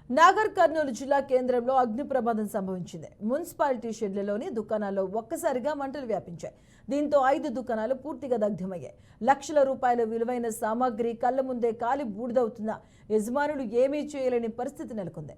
నాగర్ కర్నూలు జిల్లా కేంద్రంలో అగ్ని ప్రమాదం సంభవించింది. మున్సిపాలిటీ షెడ్లలోని దుకాణాల్లో ఒక్కసారిగా మంటలు వ్యాపించాయి. దీంతో 5 దుకాణాలు పూర్తిగా దగ్ధమయ్యాయి. లక్షల రూపాయల విలువైన సామాగ్రి కళ్ల ముందే కాలి బూడిదవుతున్న యజమానులు ఏమీ చేయలేని పరిస్థితి నెలకొంది.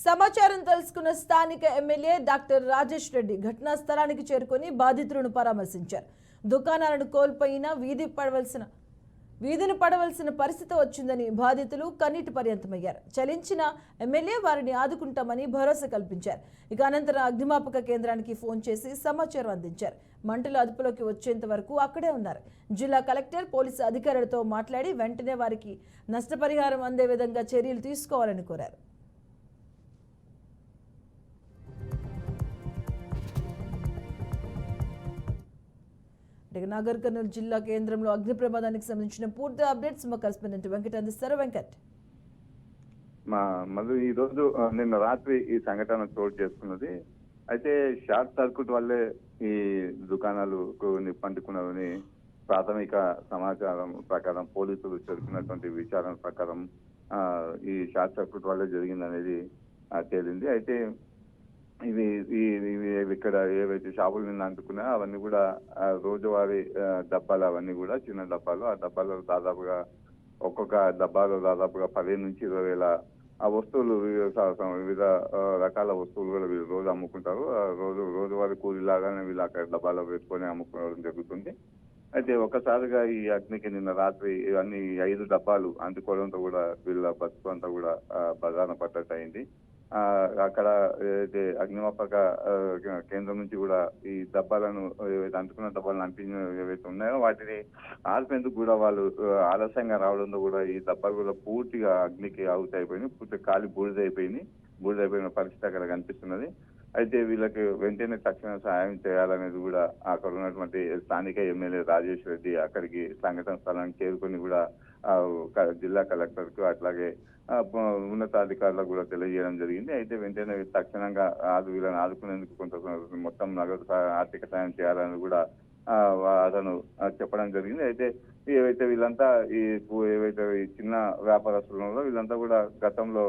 సమాచారం తెలుసుకున్న స్థానిక ఎమ్మెల్యే డాక్టర్ రాజేష్ రెడ్డి ఘటనా స్థలానికి చేరుకొని బాధితులను పరామర్శించారు. దుకాణాలను కోల్పోయినా వీధిని పడవలసిన పరిస్థితి వచ్చిందని బాధితులు కన్నీటి పర్యంతమయ్యారు. చలించిన ఎమ్మెల్యే వారిని ఆదుకుంటామని భరోసా కల్పించారు. ఇక అనంతరం అగ్నిమాపక కేంద్రానికి ఫోన్ చేసి సమాచారం అందించారు. మంటలు అదుపులోకి వచ్చేంత వరకు అక్కడే ఉన్నారు. జిల్లా కలెక్టర్ పోలీసు అధికారులతో మాట్లాడి వెంటనే వారికి నష్టపరిహారం అందే విధంగా చర్యలు తీసుకోవాలని కోరారు. నాగర్ కర్నూలు జిల్లా కేంద్రంలో అగ్ని ప్రమాదానికి సంబంధించిన పూర్తి అప్డేట్స్ మా కరెస్పాండెంట్ వెంకట్ అందిస్తారు. వెంకట్, మళ్ళీ ఈ రోజు నిన్న రాత్రి ఈ సంఘటన చోటు చేసుకున్నది. అయితే షార్ట్ సర్క్యూట్ వల్లే ఈ దుకాణాలు నిప్పంటుకున్నారని ప్రాథమిక సమాచారం ప్రకారం పోలీసులు జరుపుకున్నటువంటి విచారణ ప్రకారం ఈ షార్ట్ సర్క్యూట్ వల్లే జరిగిందనేది తేలింది. అయితే ఇవి ఇక్కడ ఏవైతే షాపులు నిన్న అంటుకున్నా అవన్నీ కూడా రోజువారీ డబ్బాలు, అవన్నీ కూడా చిన్న డబ్బాలు. ఆ డబ్బాలో దాదాపుగా ఒక్కొక్క డబ్బాలో దాదాపుగా 15 నుంచి 20 వేల ఆ వస్తువులు, వివిధ రకాల వస్తువులు కూడా వీళ్ళు రోజు అమ్ముకుంటారు. రోజువారీ కూలీలాగానే వీళ్ళు అక్కడ డబ్బాలో పెట్టుకొని అమ్ముకోవడం జరుగుతుంది. అయితే ఒక్కసారిగా ఈ అగ్నికి నిన్న రాత్రి అన్ని 5 డబ్బాలు అంటుకోవడంతో కూడా వీళ్ళ బతుకు అంతా కూడా బజారున పట్టట్టు అయింది. అక్కడ ఏదైతే అగ్నిమాపక కేంద్రం నుంచి కూడా ఈ డబ్బాలను, ఏవైతే అంటుకున్న డబ్బాలను అంటించిన ఏవైతే ఉన్నాయో వాటిని ఆర్పేందుకు కూడా వాళ్ళు ఆలస్యంగా రావడంతో కూడా ఈ డబ్బాలు కూడా పూర్తిగా అగ్నికి ఆహుతి అయిపోయినాయి. పూర్తిగా కాలి బూడిదైపోయిన పరిస్థితి అక్కడ కనిపిస్తున్నది. అయితే వీళ్ళకి వెంటనే తక్షణ సహాయం చేయాలనేది కూడా అక్కడ ఉన్నటువంటి స్థానిక ఎమ్మెల్యే రాజేష్ రెడ్డి అక్కడికి సంఘటన స్థలానికి చేరుకొని కూడా జిల్లా కలెక్టర్ కు అట్లాగే ఉన్నతాధికారులకు కూడా తెలియజేయడం జరిగింది. అయితే వెంటనే తక్షణంగా వీళ్ళని ఆదుకునేందుకు కొంత మొత్తం నగదు ఆర్థిక సాయం చేయాలని కూడా అతను చెప్పడం జరిగింది. అయితే ఏవైతే వీళ్ళంతా ఏవైతే చిన్న వ్యాపారస్తులు వీళ్ళంతా కూడా గతంలో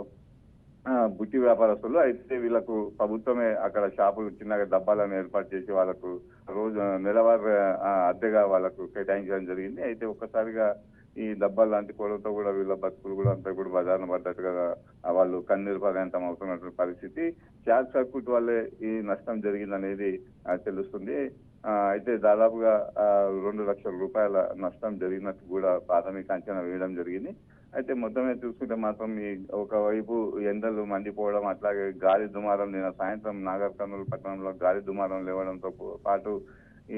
బుట్టి వ్యాపారస్తులు. అయితే వీళ్ళకు ప్రభుత్వమే అక్కడ షాపులు చిన్నగా డబ్బాలను ఏర్పాటు చేసి వాళ్ళకు రోజు నెలవారీ అద్దెగా వాళ్ళకు కేటాయించడం జరిగింది. అయితే ఒక్కసారిగా ఈ డబ్బాలు లాంటి కోడలతో కూడా వీళ్ళ బతుకులు కూడా అంతా కూడా బజార్న పడ్డట్టుగా వాళ్ళు కన్నీరు పర్యంతం అవుతున్నటువంటి పరిస్థితి. షార్ట్ సర్క్యూట్ వల్లే ఈ నష్టం జరిగిందనేది తెలుస్తుంది. అయితే దాదాపుగా 2 లక్షల రూపాయల నష్టం జరిగినట్టు కూడా ప్రాథమిక అంచనా వేయడం జరిగింది. అయితే మొత్తమే చూసుకుంటే మాత్రం ఈ ఒకవైపు ఎండలు మండిపోవడం, అట్లాగే గాలి దుమారం, నిన్న సాయంత్రం నాగర్ కర్నూలు పట్టణంలో గాలి దుమారం లేవడంతో పాటు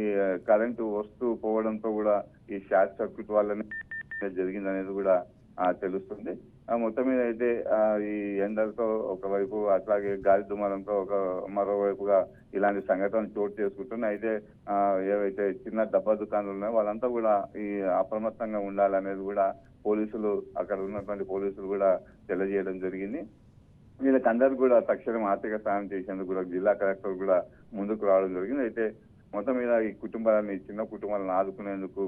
ఈ కరెంటు వస్తూ పోవడంతో కూడా ఈ షార్ట్ సర్క్యూట్ వల్లనే జరిగిందనేది కూడా తెలుస్తుంది. మొత్తం మీద అయితే ఈ ఎండలతో ఒకవైపు, అట్లాగే గాలి దుమారంతో మరోవైపుగా ఇలాంటి సంఘటనలు చోటు చేసుకుంటున్నాయి. అయితే ఏవైతే చిన్న డబ్బా దుకాణాలు ఉన్నాయో వాళ్ళంతా కూడా ఈ అప్రమత్తంగా ఉండాలనేది కూడా పోలీసులు, అక్కడ ఉన్నటువంటి పోలీసులు కూడా తెలియజేయడం జరిగింది. వీళ్ళకందరూ కూడా తక్షణం ఆర్థిక సాయం చేసేందుకు కూడా జిల్లా కలెక్టర్ కూడా ముందుకు రావడం జరిగింది. అయితే మొత్తం మీద ఈ చిన్న కుటుంబాలను ఆదుకునేందుకు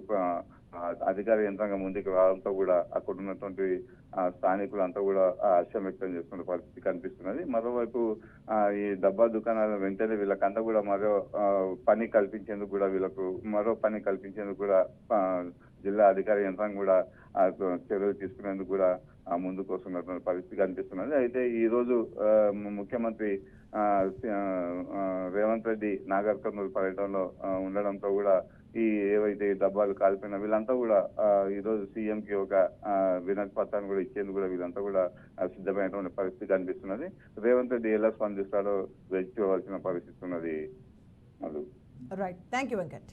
అధికార యంత్రాంగం ముందుకు రావడంతో కూడా అక్కడ ఉన్నటువంటి స్థానికులు అంతా కూడా హర్షం వ్యక్తం చేస్తున్న పరిస్థితి కనిపిస్తున్నది. మరోవైపు ఈ డబ్బా దుకాణాల వెంటనే వీళ్ళకంతా కూడా మరో పని కల్పించేందుకు కూడా జిల్లా అధికార యంత్రాంగం కూడా చర్యలు తీసుకునేందుకు కూడా ముందుకు వస్తున్నటువంటి పరిస్థితి కనిపిస్తున్నది. అయితే ఈ రోజు ముఖ్యమంత్రి రేవంత్ రెడ్డి నాగర్ కర్నూలు పర్యటనలో ఉండడంతో కూడా ఈ ఏవైతే డబ్బాలు కాల్పోయినా వీళ్ళంతా కూడా ఈ రోజు సీఎం కి ఒక వినతి పత్రాన్ని కూడా ఇచ్చేందుకు కూడా వీళ్ళంతా కూడా సిద్ధమైనటువంటి పరిస్థితి కనిపిస్తున్నది. రేవంత్ రెడ్డి ఎలా స్పందిస్తాడో వేచి చూడవలసిన పరిస్థితి ఉన్నది. Right, thank you Venkat.